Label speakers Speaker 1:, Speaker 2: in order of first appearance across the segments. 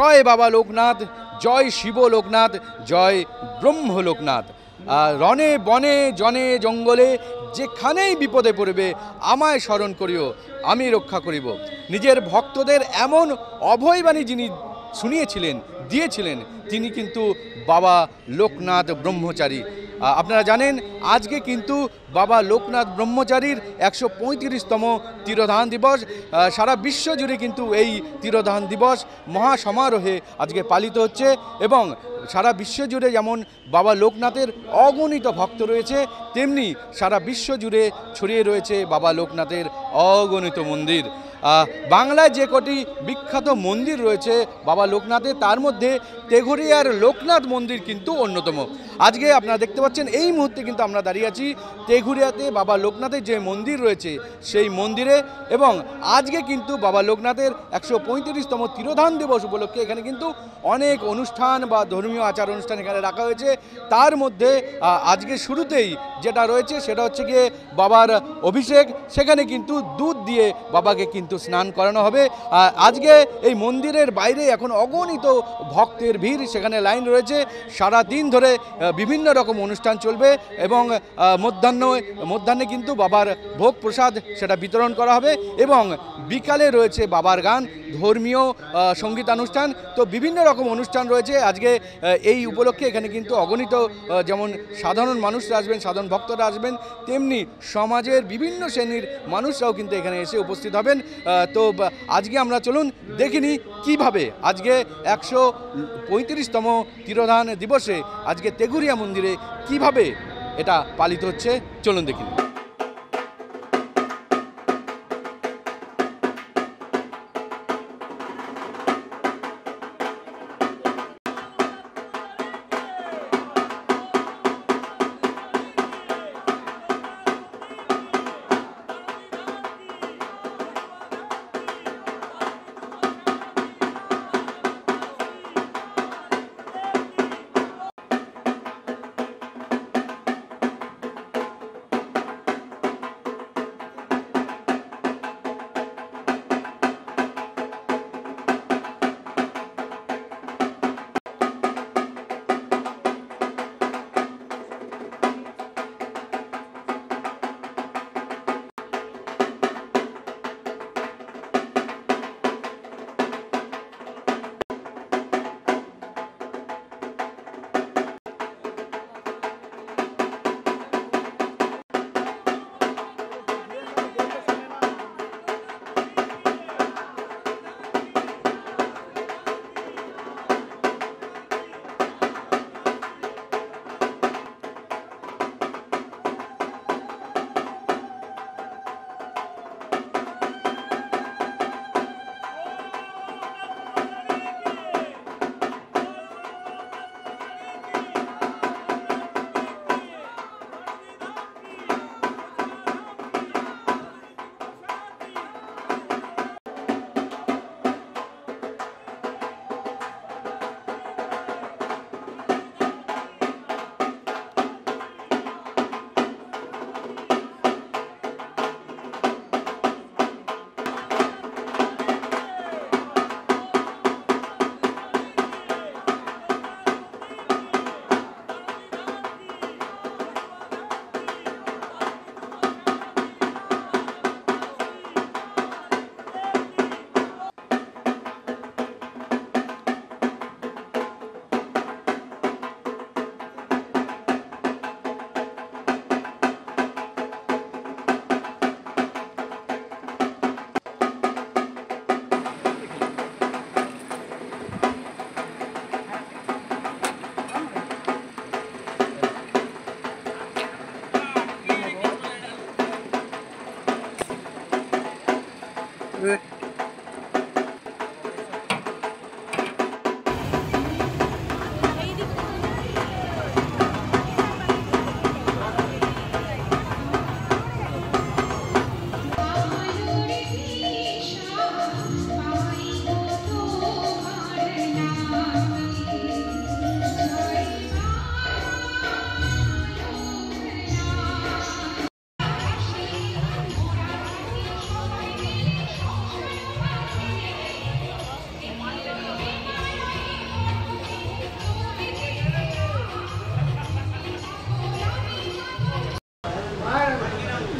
Speaker 1: জয় বাবা লোকনাথ, জয় শিব লোকনাথ, জয় ব্রহ্ম লোকনাথ। রণে বনে জনে জঙ্গলে যেখানেই বিপদে পড়বে আমায় স্মরণ করিও, আমি রক্ষা করিব। নিজের ভক্তদের এমন অভয়বাণী যিনি শুনিয়েছিলেন, দিয়েছিলেন, তিনি কিন্তু বাবা লোকনাথ ব্রহ্মচারী। আপনারা জানেন আজকে কিন্তু বাবা লোকনাথ ব্রহ্মচারীর 135তম তিরোধান দিবস। সারা বিশ্ব জুড়ে কিন্তু এই তিরোধান দিবস মহাসমারোহে আজকে পালিত হচ্ছে এবং সারা বিশ্ব জুড়ে যেমন বাবা লোকনাথের অগণিত ভক্ত রয়েছে, তেমনি সারা বিশ্ব জুড়ে ছড়িয়ে রয়েছে বাবা লোকনাথের অগণিত মন্দির। বাংলায় যে কটি বিখ্যাত মন্দির রয়েছে বাবা লোকনাথের, তার মধ্যে তেঘরিয়ার লোকনাথ মন্দির কিন্তু অন্যতম। আজকে আপনারা দেখতে পাচ্ছেন এই মুহূর্তে কিন্তু আমরা দাঁড়িয়ে আছি তেঘরিয়াতে বাবা লোকনাথের যে মন্দির রয়েছে সেই মন্দিরে, এবং আজকে কিন্তু বাবা লোকনাথের 135তম তিরোধান দিবস উপলক্ষে এখানে কিন্তু অনেক অনুষ্ঠান বা ধর্মীয় আচার অনুষ্ঠান এখানে রাখা হয়েছে। তার মধ্যে আজকে শুরুতেই যেটা রয়েছে সেটা হচ্ছে গিয়ে বাবার অভিষেক। সেখানে কিন্তু দুধ দিয়ে বাবাকে কিন্তু স্নান করানো হবে। আজকে এই মন্দিরের বাইরে এখন অগণিত ভক্তের ভিড়, সেখানে লাইন রয়েছে। সারা দিন ধরে বিভিন্ন রকম অনুষ্ঠান চলবে এবং মধ্যাহ্নে কিন্তু বাবার ভোগ প্রসাদ সেটা বিতরণ করা হবে এবং বিকালে রয়েছে বাবার গান, ধর্মীয় সঙ্গীতানুষ্ঠান। তো বিভিন্ন রকম অনুষ্ঠান রয়েছে আজকে এই উপলক্ষে। এখানে কিন্তু অগণিত যেমন সাধারণ মানুষরা আসবেন, সাধারণ ভক্তরা আসবেন, তেমনি সমাজের বিভিন্ন শ্রেণীর মানুষরাও কিন্তু এখানে এসে উপস্থিত হবেন। তো আজকে আমরা চলুন দেখিনি কিভাবে আজকে 135তম তিরোধান দিবসে আজকে তেঘরিয়া মন্দিরে কিভাবে এটা পালিত হচ্ছে, চলুন দেখিনি।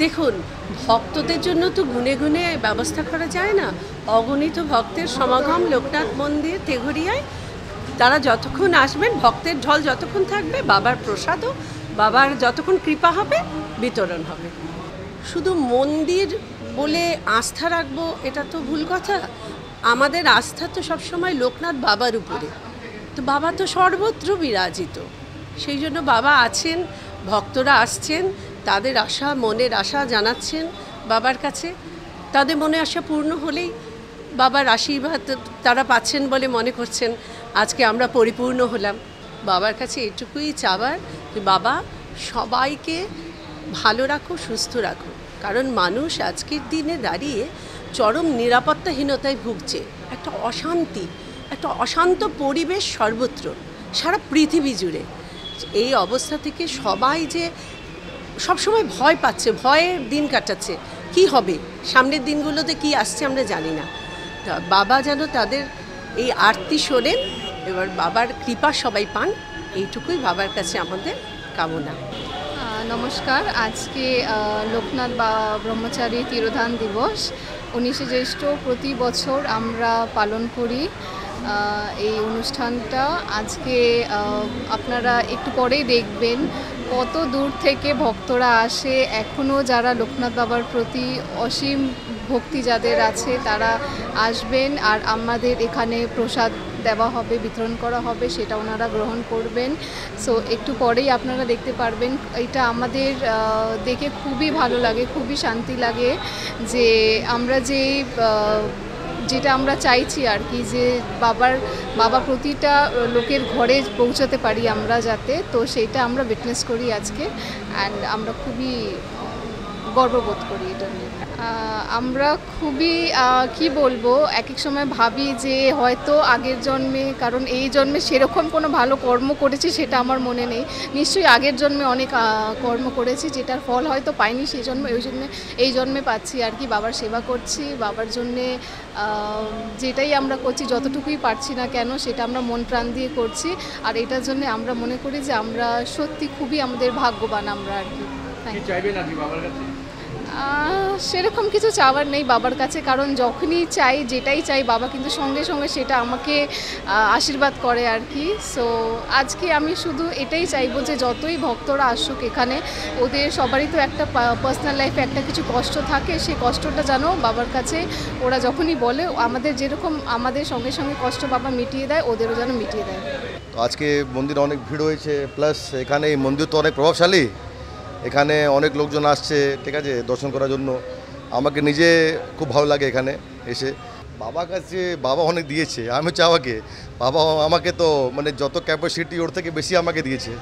Speaker 2: দেখুন, ভক্তদের জন্য তো গুনে গুনে ব্যবস্থা করা যায় না। অগণিত ভক্তের সমাগম লোকনাথ মন্দির তেঘরিয়ায়। তারা যতক্ষণ আসবেন, ভক্তের ঢল যতক্ষণ থাকবে, বাবার প্রসাদও, বাবার যতক্ষণ কৃপা হবে, বিতরণ হবে। শুধু মন্দির বলে আস্থা রাখবো এটা তো ভুল কথা। আমাদের আস্থা তো সবসময় লোকনাথ বাবার উপরে। তো বাবা তো সর্বত্র বিরাজিত, সেই জন্য বাবা আছেন, ভক্তরা আসছেন, তাদের আশা, মনের আশা জানাচ্ছেন বাবার কাছে। তাদের মনে আশা পূর্ণ হলেই বাবার আশীর্বাদ তারা পাচ্ছেন বলে মনে করছেন আজকে আমরা পরিপূর্ণ হলাম। বাবার কাছে এটুকুই চাওয়ার যে বাবা সবাইকে ভালো রাখো, সুস্থ রাখো। কারণ মানুষ আজকের দিনে দাঁড়িয়ে চরম নিরাপত্তাহীনতায় ভুগছে। একটা অশান্তি, একটা অশান্ত পরিবেশ সর্বত্র, সারা পৃথিবী জুড়ে। এই অবস্থা থেকে সবাই যে সবসময় ভয় পাচ্ছে, ভয়ের দিন কাটাচ্ছে, কি হবে সামনের দিনগুলোতে, কি আসছে আমরা জানি না। বাবা যেন তাদের এই আরতি শোনেন, এবার বাবার কৃপা সবাই পান, এইটুকুই বাবার কাছে আমাদের কামনা।
Speaker 3: নমস্কার। আজকে লোকনাথ বা ব্রহ্মচারী তিরোধান দিবস 19শে জ্যৈষ্ঠ প্রতি বছর আমরা পালন করি। এই অনুষ্ঠানটা আজকে আপনারা একটু পরেই দেখবেন কত দূর থেকে ভক্তরা আসে। এখনও যারা লোকনাথ বাবার প্রতি অসীম ভক্তি যাদের আছে তারা আসবেন, আর আমাদের এখানে প্রসাদ দেওয়া হবে, বিতরণ করা হবে, সেটা ওনারা গ্রহণ করবেন। সো একটু পরেই আপনারা দেখতে পারবেন। এটা আমাদের দেখে খুবই ভালো লাগে, খুবই শান্তি লাগে যে আমরা যেটা আমরা চাইছি আর কি, যে বাবা প্রতিটা লোকের ঘরে পৌঁছাতে পারি আমরা যাতে, তো সেইটা আমরা উইটনেস করি আজকে। অ্যান্ড আমরা খুবই গর্ববোধ করি এটা নিয়ে। আমরা খুবই কি বলবো, এক এক সময় ভাবি যে হয়তো আগের জন্মে, কারণ এই জন্মে সেরকম কোনো ভালো কর্ম করেছি সেটা আমার মনে নেই। নিশ্চয়ই আগের জন্মে অনেক কর্ম করেছি যেটার ফল হয়তো পাইনি সেই জন্মে, ওই জন্যে এই জন্মে পাচ্ছি আর কি। বাবার সেবা করছি, বাবার জন্যে যেটাই আমরা করছি, যতটুকুই পারছি না কেন সেটা আমরা মন প্রাণ দিয়ে করছি। আর এটার জন্য আমরা মনে করি যে আমরা সত্যি খুবই আমাদের ভাগ্যবান আমরা আর কি। সেরকম কিছু চাওয়ার নেই বাবার কাছে, কারণ যখনই চাই, যেটাই চাই, বাবা কিন্তু সঙ্গে সঙ্গে সেটা আমাকে আশীর্বাদ করে আর কি। সো আজকে আমি শুধু এটাই চাইবো যে যতই ভক্তরা আসুক এখানে, ওদের সবারই তো একটা পার্সোনাল লাইফে একটা কিছু কষ্ট থাকে, সেই কষ্টটা যেন বাবার কাছে ওরা যখনই বলে, আমাদের যেরকম আমাদের সঙ্গে সঙ্গে কষ্ট বাবা মিটিয়ে দেয়, ওদেরও যেন মিটিয়ে দেয়।
Speaker 4: তো আজকে মন্দিরে অনেক ভিড় হয়েছে, প্লাস এখানে এই মন্দির তো অনেক প্রভাবশালী, এখানে অনেক লোকজন আসছে, ঠিক আছে, দর্শন করার জন্য। আমাকে নিজে খুব ভালো লাগে এখানে এসে। বাবার কাছে বাবা অনেক দিয়েছে, আমি চাওয়াকে বাবা আমাকে তো মানে যত ক্যাপাসিটি ওর থেকে বেশি আমাকে দিয়েছে।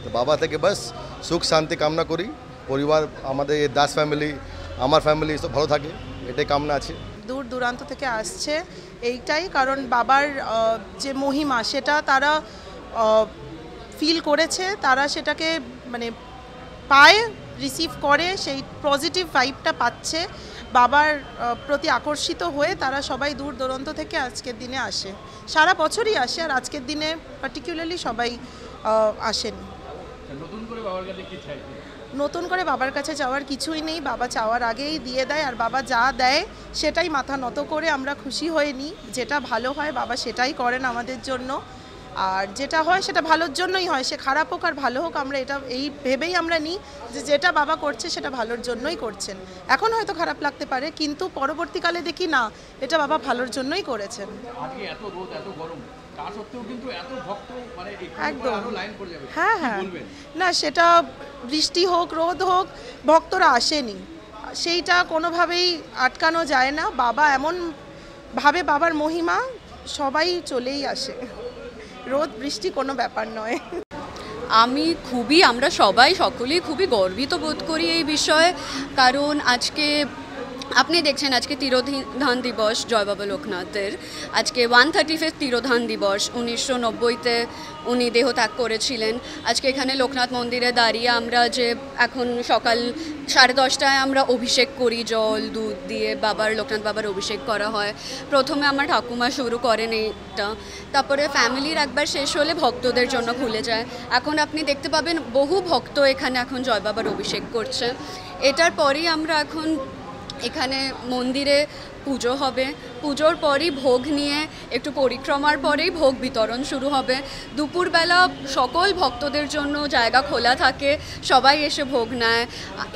Speaker 4: তো বাবা থেকে বাস সুখ শান্তি কামনা করি, পরিবার আমাদের দাস ফ্যামিলি, আমার ফ্যামিলি সব ভালো থাকে, এটাই কামনা আছে।
Speaker 5: দূর দূরান্ত থেকে আসছে এইটাই কারণ বাবার যে মহিমা সেটা তারা ফিল করেছে, তারা সেটাকে মানে পায়, রিসিভ করে, সেই পজিটিভ ভাইবটা পাচ্ছে, বাবার প্রতি আকর্ষিত হয়ে তারা সবাই দূর দূরান্ত থেকে আজকের দিনে আসে। সারা বছরই আসে, আর আজকের দিনে পার্টিকুলারলি সবাই আসেন। নতুন করে বাবার কাছে যাওয়ার কিছুই নেই, বাবা চাওয়ার আগেই দিয়ে দেয়, আর বাবা যা দেয় সেটাই মাথা নত করে আমরা খুশি হয়ে নিই। যেটা ভালো হয় বাবা সেটাই করেন আমাদের জন্য, আর যেটা হয় সেটা ভালোর জন্যই হয়, সে খারাপ হোক আর ভালো হোক, আমরা এই ভেবেই আমরা নিই যে যেটা বাবা করছে সেটা ভালোর জন্যই করছেন। এখন হয়তো খারাপ লাগতে পারে, কিন্তু পরবর্তীকালে দেখি না, এটা বাবা ভালোর জন্যই করেছেন। একদম, হ্যাঁ হ্যাঁ, না সেটা বৃষ্টি হোক রোদ হোক ভক্তরা আসেনি, সেইটা কোনোভাবেই আটকানো যায় না। বাবা এমন ভাবে, বাবার মহিমা, সবাই চলেই আসে, রোদ বৃষ্টি কোনো ব্যাপার নয়।
Speaker 6: আমরা সবাই সকলেই খুবই গর্বিত বোধ করি এই বিষয়ে, কারণ আজকে আপনি দেখছেন আজকে তিরোধান দিবস জয় বাবা লোকনাথের, আজকে 135 তিরোধান দিবস। 1990-তে উনি দেহত্যাগ করেছিলেন। আজকে এখানে লোকনাথ মন্দিরে দাঁড়িয়ে আমরা যে এখন সকাল 10:30টায় আমরা অভিষেক করি, জল দুধ দিয়ে লোকনাথ বাবার অভিষেক করা হয়। প্রথমে আমার ঠাকুমা শুরু করেন এইটা, তারপরে ফ্যামিলির একবার শেষ হলে ভক্তদের জন্য খুলে যায়। এখন আপনি দেখতে পাবেন বহু ভক্ত এখানে এখন জয় বাবার অভিষেক করছে। এটার পরেই আমরা এখন এখানে মন্দিরে পুজো হবে, পুজোর পরই ভোগ নিয়ে একটু পরিক্রমার পরেই ভোগ বিতরণ শুরু হবে। দুপুরবেলা সকল ভক্তদের জন্য জায়গা খোলা থাকে, সবাই এসে ভোগ নেয়।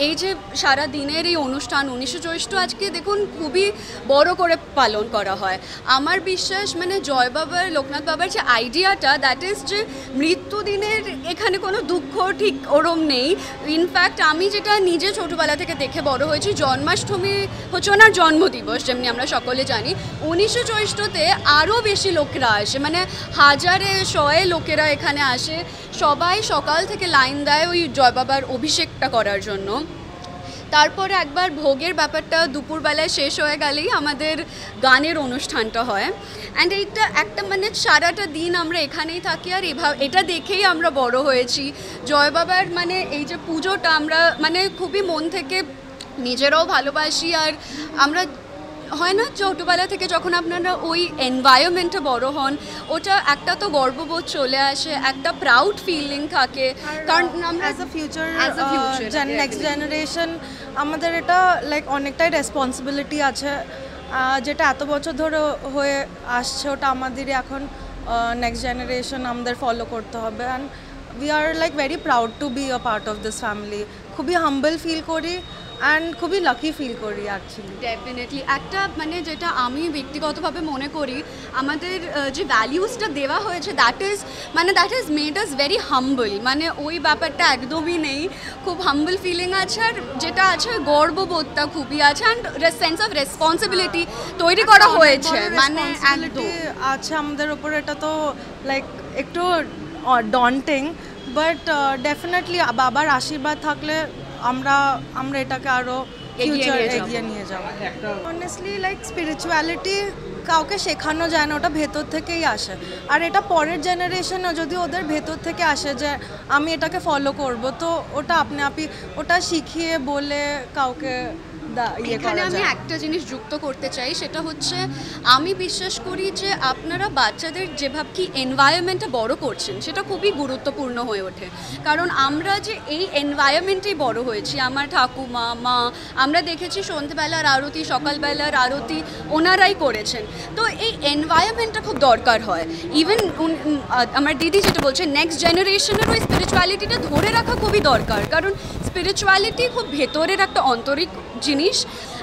Speaker 6: এই যে সারা দিনের এই অনুষ্ঠান 19 জ্যৈষ্ঠ আজকে দেখুন খুবই বড় করে পালন করা হয়। আমার বিশ্বাস মানে জয় বাবার লোকনাথ বাবার যে আইডিয়াটা, দ্যাট ইজ যে মৃত্যুদিনের এখানে কোনো দুঃখ ঠিক ওরম নেই। ইনফ্যাক্ট আমি যেটা নিজে ছোটোবেলা থেকে দেখে বড় হয়েছি, জন্মাষ্টমী হচ্ছে ওনার জন্মদিবস, যেমনি আমরা সকলে জানি। 19 জ্যৈষ্ঠতে আরও বেশি লোকেরা আসে, মানে হাজারে শয়ে লোকেরা এখানে আসে। সবাই সকাল থেকে লাইন দেয় ওই জয় বাবার অভিষেকটা করার জন্য। তারপরে একবার ভোগের ব্যাপারটা দুপুরবেলায় শেষ হয়ে গেলেই আমাদের গানের অনুষ্ঠানটা হয়। অ্যান্ড এইটা একটা মানে সারাটা দিন আমরা এখানেই থাকি, আর এটা দেখেই আমরা বড় হয়েছি। জয় বাবার মানে এই যে পুজোটা আমরা মানে খুবই মন থেকে নিজেরাও ভালোবাসি। আর আমরা হয় না ছোটোবেলা থেকে যখন আপনারা ওই এনভায়রনমেন্টে বড় হন, ওটা একটা তো গর্ববোধ চলে আসে, একটা প্রাউড ফিলিং থাকে। কারণ আমরা
Speaker 7: as a future next generation আমাদের এটা লাইক অনেকটাই রেসপন্সিবিলিটি আছে, যেটা এত বছর ধরে হয়ে আসছে ওটা আমাদেরই এখন নেক্সট জেনারেশন আমাদের ফলো করতে হবে। And we are like very proud to be a part of this family. খুবই হাম্বল ফিল করি অ্যান্ড খুবই লাকি ফিল করি অ্যাকচুয়ালি।
Speaker 6: ডেফিনেটলি একটা মানে যেটা আমি ব্যক্তিগতভাবে মনে করি, আমাদের যে ভ্যালিউসটা দেওয়া হয়েছে that is made us very হাম্বল। মানে ওই ব্যাপারটা একদমই নেই, খুব হাম্বল ফিলিং আছে। আর যেটা আছে গর্ববোধটা খুবই আছে, অ্যান্ড সেন্স অফ রেসপন্সিবিলিটি তৈরি করা হয়েছে, মানে একদম
Speaker 7: আছে আমাদের উপর। এটা তো লাইক একটু ডন্টিং, বাট ডেফিনেটলি বাবার আশীর্বাদ থাকলে আমরা এটাকে আরও এগিয়ে নিয়ে যাব। অনেস্টলি লাইক স্পিরিচুয়ালিটি কাউকে শেখানো যায় না, ওটা ভেতর থেকেই আসে। আর এটা পরের জেনারেশনও যদি ওদের ভেতর থেকে আসে যে আমি এটাকে ফলো করব, তো ওটা আপনি আপনি ওটা শিখিয়ে বলে কাউকে
Speaker 6: এখানে আমি একটা জিনিস যুক্ত করতে চাই, সেটা হচ্ছে আমি বিশ্বাস করি যে আপনারা বাচ্চাদের যেভাবে কি এনভায়রনমেন্টে বড় করছেন সেটা খুবই গুরুত্বপূর্ণ হয়ে ওঠে। কারণ আমরা যে এই এনভায়রনমেন্টেই বড় হয়েছি, আমার ঠাকুমা মা, আমরা দেখেছি সন্ধ্যেবেলার আরতি সকালবেলার আরতি ওনারাই করেছেন। তো এই এনভায়রনমেন্টটা খুব দরকার হয়। ইভেন আমার দিদি যেটা বলছে, নেক্সট জেনারেশনের ওই স্পিরিচুয়ালিটিটা ধরে রাখা খুবই দরকার। কারণ স্পিরিচুয়ালিটি খুব ভেতরের একটা আন্তরিক জিনিস।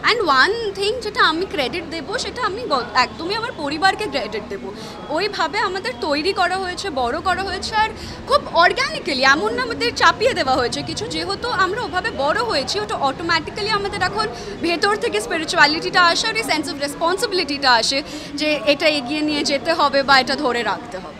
Speaker 6: অ্যান্ড ওয়ান থিং যেটা আমি ক্রেডিট দেবো, সেটা আমি একদমই আমার পরিবারকে ক্রেডিট দেবো। ওইভাবে আমাদের তৈরি করা হয়েছে, বড় করা হয়েছে, আর খুব অর্গ্যানিক্যালি, এমন না আমাদের চাপিয়ে দেওয়া হয়েছে কিছু। যেহেতু আমরা ওভাবে বড় হয়েছি, ওটা অটোমেটিক্যালি আমাদের এখন ভেতর থেকে স্পিরিচুয়ালিটিটা আসে, আর এই সেন্স অফ রেসপন্সিবিলিটিটা আসে যে এটা এগিয়ে নিয়ে যেতে হবে বা এটা ধরে রাখতে হবে।